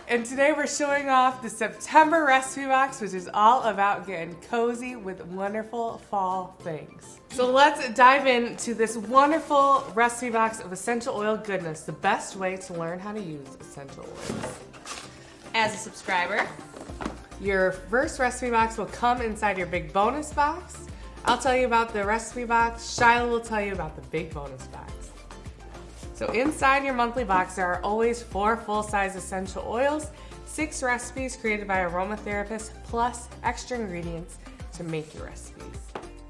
And today we're showing off the September recipe box, which is all about getting cozy with wonderful fall things. So let's dive into this wonderful recipe box of essential oil goodness, the best way to learn how to use essential oils. As a subscriber, your first recipe box will come inside your big bonus box. I'll tell you about the recipe box. Shiloh will tell you about the big bonus box. So inside your monthly box, there are always 4 full-size essential oils, 6 recipes created by aromatherapists, plus extra ingredients to make your recipes.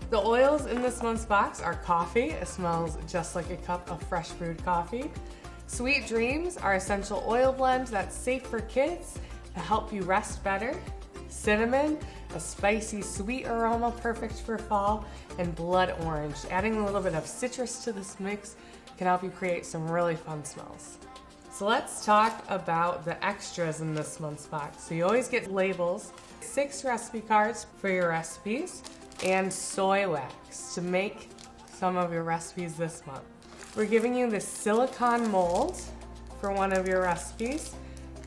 The oils in this month's box are coffee. It smells just like a cup of fresh brewed coffee. Sweet Dreams, our essential oil blend that's safe for kids to help you rest better. Cinnamon, a spicy sweet aroma perfect for fall. And blood orange, adding a little bit of citrus to this mix can help you create some really fun smells. So let's talk about the extras in this month's box. So you always get labels, 6 recipe cards for your recipes, and soy wax to make some of your recipes this month. We're giving you this silicone mold for one of your recipes,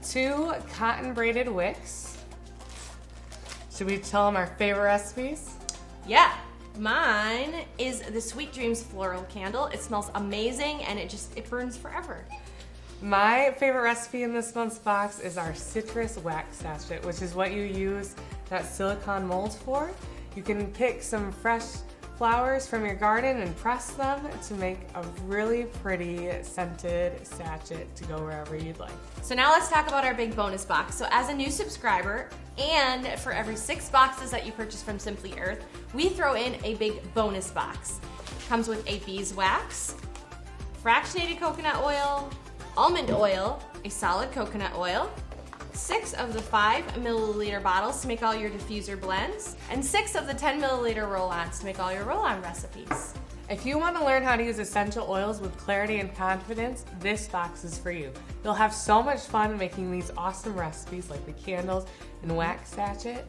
2 cotton braided wicks. Should we tell them our favorite recipes? yeah, mine is the Sweet Dreams floral candle. It smells amazing and it burns forever. My favorite recipe in this month's box is our citrus wax sachet, which is what you use that silicone mold for. You can pick some fresh flowers from your garden and press them to make a really pretty scented sachet to go wherever you'd like. So now let's talk about our big bonus box. So as a new subscriber, and for every 6 boxes that you purchase from Simply Earth, we throw in a big bonus box. Comes with a beeswax, fractionated coconut oil, almond oil, a solid coconut oil, 6 of the 5 milliliter bottles to make all your diffuser blends, and 6 of the 10 milliliter roll-ons to make all your roll-on recipes. If you want to learn how to use essential oils with clarity and confidence, this box is for you. You'll have so much fun making these awesome recipes like the candles and wax sachet.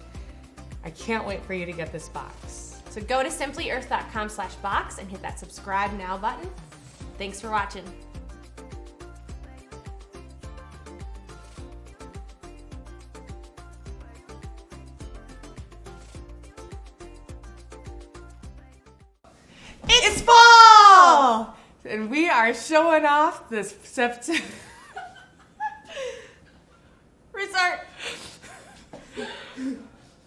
I can't wait for you to get this box. So go to simplyearth.com/box and hit that subscribe now button. Thanks for watching. It's fall! And we are showing off this September.